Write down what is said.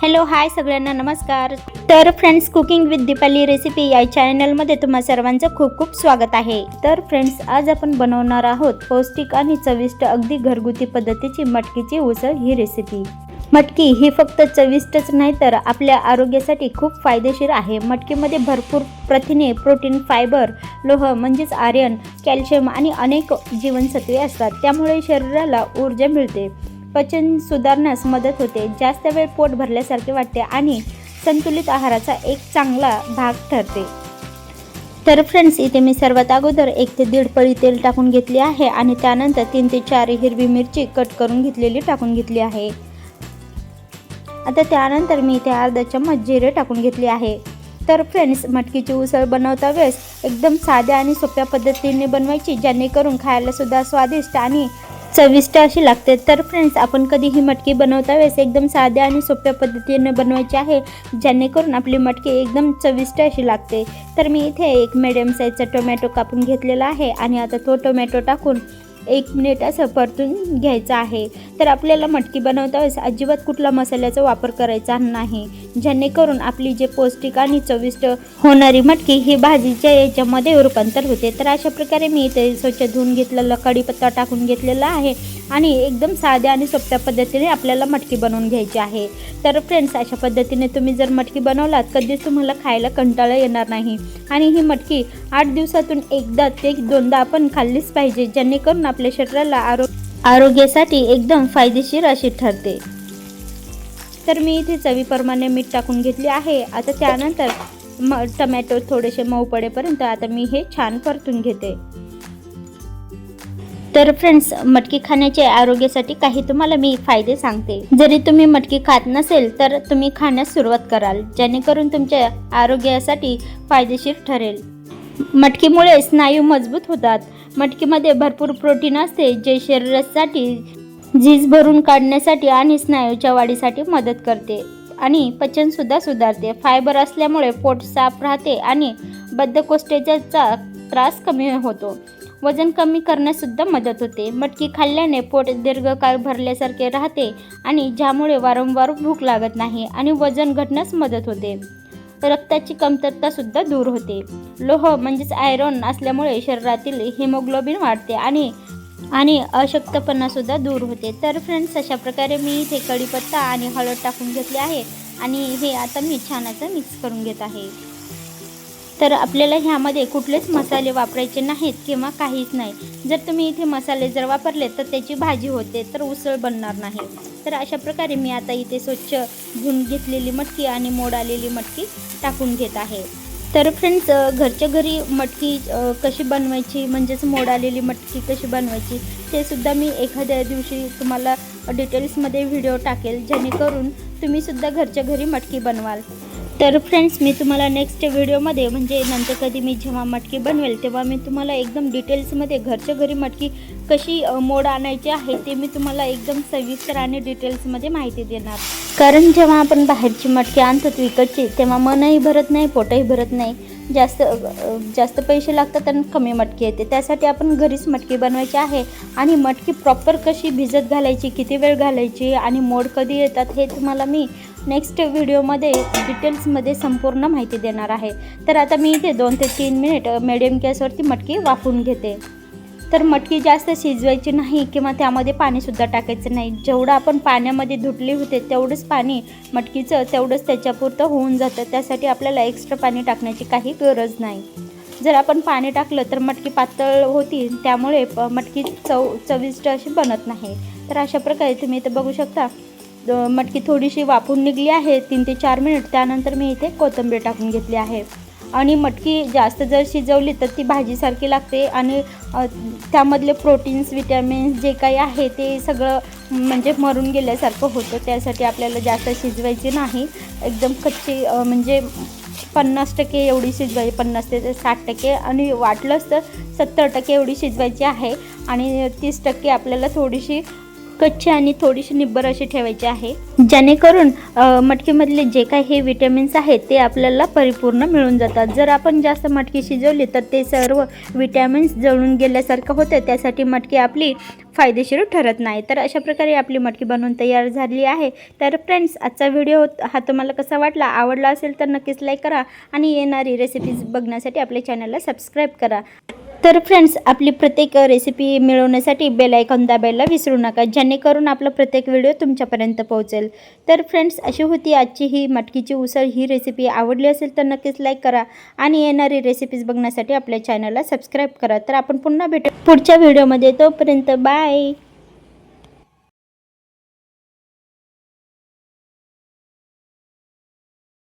Hello hi सगळ्यांना नमस्कार. तर friends, cooking with Deepali recipe या चॅनलमध्ये तुम्हा सर्वांचं खूप खूप स्वागत आहे. तर फ्रेंड्स, आज आपण बनवणार आहोत पौष्टिक आणि चविष्ट अगदी घरगुती पद्धतीची मटकीची उसळ ही रेसिपी. मटकी ही फक्त चविष्टच नाही तर आपल्या आरोग्यासाठी खूप फायदेशीर आहे. मटकीमध्ये भरपूर प्रथिने, प्रोटीन, फायबर, लोह म्हणजेच आयर्न, कॅल्शियम आणि अनेक जीवनसत्वे असतात. त्यामुळे शरीराला ऊर्जा मिळते, पचन सुधारण्यास मदत होते, जास्त वेळ पोट भरल्यासारखे वाटते आणि संतुलित आहाराचा एक चांगला भाग ठरते. तर फ्रेंड्स, इथे मी सर्वात अगोदर 1 ते 1.5 पळी तेल टाकून घेतले आहे आणि त्यानंतर 3 ते 4 हिरवी मिरची कट करून घेतलेली टाकून घेतली आहे. आता त्यानंतर मी इथे अर्धा चम्मच जिरे टाकून घेतले आहे. तर फ्रेंड्स, मटकीची उसळ बनवता वेळेस एकदम साध्या आणि सोप्या पद्धतीने बनवायची, जेणेकरून खायला सुद्धा स्वादिष्ट आणि चविष्ट अशी लागते. तर फ्रेंड्स, आपण कधी ही मटकी बनवता वेळेस एकदम साध्या आणि सोप्या पद्धतीने बनवायची आहे, जेणेकरून आपली मटकी एकदम चविष्ट अशी लागते. तर मी इथे एक मिडियम साईजचा टोमॅटो कापून घेतलेला आहे आणि आता तो टोमॅटो टाकून 1 मिनिट असं परतून घ्यायचं आहे. तर आपल्याला मटकी बनवता वेळेस अजिबात कुठला मसाल्याचा वापर करायचा नाही, जेणेकरून आपली जे पौष्टिक आणि चविष्ट होणारी मटकी ही भाजीच्या याच्यामध्ये रूपांतर होते. तर अशा प्रकारे मी इथे स्वच्छ धुवून घेतलेला कढीपत्ता टाकून घेतलेला आहे आणि एकदम साध्या आणि सोप्या पद्धतीने आपल्याला मटकी बनवून घ्यायची आहे. तर फ्रेंड्स, अशा पद्धतीने तुम्ही जर मटकी बनवलात कधीच तुम्हाला खायला कंटाळा येणार नाही आणि ही मटकी 8 दिवसातून एकदा ते 2दा आपण खाल्लीच पाहिजे, जेणेकरून आपल्या शरीराला आरोग्यासाठी एकदम फायदेशीर अशी ठरते. तर मी इथे चवीप्रमाणे मीठ टाकून घेतले आहे. आता त्यानंतर टमॅटो थोडेसे मऊ पडेपर्यंत आता मी हे छान परतून घेते. तर फ्रेंड्स, मटकी खाण्याचे आरोग्यासाठी काही तुम्हाला मी फायदे सांगते. जरी तुम्ही मटकी खात नसेल तर तुम्ही खाण्यास सुरुवात कराल, जेणेकरून तुमच्या आरोग्यासाठी फायदेशीर ठरेल. मटकीमुळे स्नायू मजबूत होतात. मटकीमध्ये भरपूर प्रोटीन असते, जे शरीरासाठी झीज भरून काढण्यासाठी आणि स्नायूच्या वाढीसाठी मदत करते आणि पचनसुद्धा सुधारते. फायबर असल्यामुळे पोट साफ राहते आणि बद्धकोष्ठतेचा त्रास कमी होतो. वजन कमी करण्यास सुद्धा मदत होते. मटकी खाल्ल्याने पोट दीर्घकाळ भरल्यासारखे राहते आणि ज्यामुळे वारंवार भूक लागत नाही आणि वजन घटण्यास मदत होते. रक्ताची कमतरता सुद्धा दूर होते. लोह म्हणजेच आयरन असल्यामुळे शरीरातील हिमोग्लोबिन वाढते आणि अशक्तपणा सुद्धा दूर होते. तर फ्रेंड्स, अशा प्रकारे मी इथे कढीपत्ता आणि हळद टाकून घेतले आहे आणि हे आता मी छान असं मिक्स करून घेत आहे. तर आपल्याला ह्यामध्ये कुठलेच मसाले वापरायचे नाहीत किंवा काहीच नाही. जर तुम्ही इथे मसाले जर वापरले तर त्याची भाजी होते, तर उसळ बनणार नाही. तर अशा प्रकारे मी आता इथे स्वच्छ धुवून घेतलेली मटकी आणि मोड आलेली मटकी टाकून घेत आहे. तर फ्रेंड्स, घरच्या घरी मटकी कशी बनवायची, म्हणजेच मोड आलेली मटकी कशी बनवायची, ते सुद्धा मी एखाद्या दिवशी तुम्हाला डिटेल्समध्ये व्हिडिओ टाकेल, जेणेकरून तुम्हीसुद्धा घरच्या घरी मटकी बनवाल. तर फ्रेंड्स, मी तुम्हाला नेक्स्ट व्हिडिओमध्ये म्हणजे नंतर कधी मी जेव्हा मटकी बनवेल तेव्हा मी तुम्हाला एकदम डिटेल्समध्ये घरच्या घरी मटकी कशी मोड आणायची आहे ते मी तुम्हाला एकदम सविस्तर आणि डिटेल्समध्ये माहिती देणार. कारण जेव्हा आपण बाहेरची मटकी आणतो विकतची, तेव्हा मनही भरत नाही, पोटही भरत नाही. जास्त पैसे लागतात आणि कमी मटकी येते. त्यासाठी आपण घरीच मटकी बनवायची आहे आणि मटकी प्रॉपर कशी भिजत घालायची, किती वेळ घालायची आणि मोड कधी येतात हे तुम्हाला मी नेक्स्ट व्हिडिओमध्ये डिटेल्समध्ये संपूर्ण माहिती देणार आहे. तर आता मी इथे 2 ते 3 मिनिट मिडियम गॅसवरती मटकी वाफवून घेते. तर मटकी जास्त शिजवायची नाही किंवा त्यामध्ये पाणीसुद्धा टाकायचं नाही. जेवढं आपण पाण्यामध्ये धुतली होते तेवढंच पाणी मटकीचं तेवढंच त्याच्यापुरतं होऊन जातं. त्यासाठी आपल्याला एक्स्ट्रा पाणी टाकण्याची काही गरज नाही. जर आपण पाणी टाकलं तर मटकी पातळ होती, त्यामुळे मटकी चविष्ट अशी बनत नाही. तर अशा प्रकारे तुम्ही इथे बघू शकता मटकी थोडीशी वाफून निघली आहे 3 ते 4 मिनिट. त्यानंतर मी इथे कोथिंबीर टाकून घेतली आहे आणि मटकी जास्त जर शिजवली तर ती भाजीसारखी लागते आणि त्यामधले प्रोटीन्स, विटॅमिन्स जे काही आहे ते सगळं म्हणजे मरून गेल्यासारखं होतं. त्यासाठी आपल्याला जास्त शिजवायची नाही, एकदम कच्ची म्हणजे 50% एवढी शिजवायची, 50 ते 60% आणि वाटलंच तर 70% एवढी शिजवायची आहे आणि 30% आपल्याला थोडीशी कच्चे आणि थोडीशी निब्बर अशी ठेवायची आहे, जेणेकरून मटकीमधले जे काही हे विटॅमिन्स आहेत ते आपल्याला परिपूर्ण मिळून जातात. जर आपण जास्त मटकी शिजवली तर ते सर्व विटॅमिन्स जळून गेल्यासारखं होतं, त्यासाठी मटकी आपली फायदेशीर ठरत नाही. तर अशा प्रकारे आपली मटकी बनवून तयार झाली आहे. तर फ्रेंड्स, आजचा व्हिडिओ हा तुम्हाला कसा वाटला? आवडला असेल तर नक्कीच लाईक करा आणि येणारी रेसिपीज बघण्यासाठी आपल्या चॅनलला सबस्क्राईब करा. तर फ्रेंड्स, आपली प्रत्येक रेसिपी मिळवण्यासाठी बेल आयकॉन दाबायला विसरू नका, जेणेकरून आपला प्रत्येक व्हिडिओ तुमच्यापर्यंत पोहोचेल. तर फ्रेंड्स, अशी होती आजची ही मटकीची उसळ. ही रेसिपी आवडली असेल तर नक्कीच लाईक करा आणि येणारी रेसिपीज बघण्यासाठी आपल्या चॅनलला सबस्क्राईब करा. तर आपण पुन्हा भेटू पुढच्या व्हिडिओमध्ये. तोपर्यंत बाय.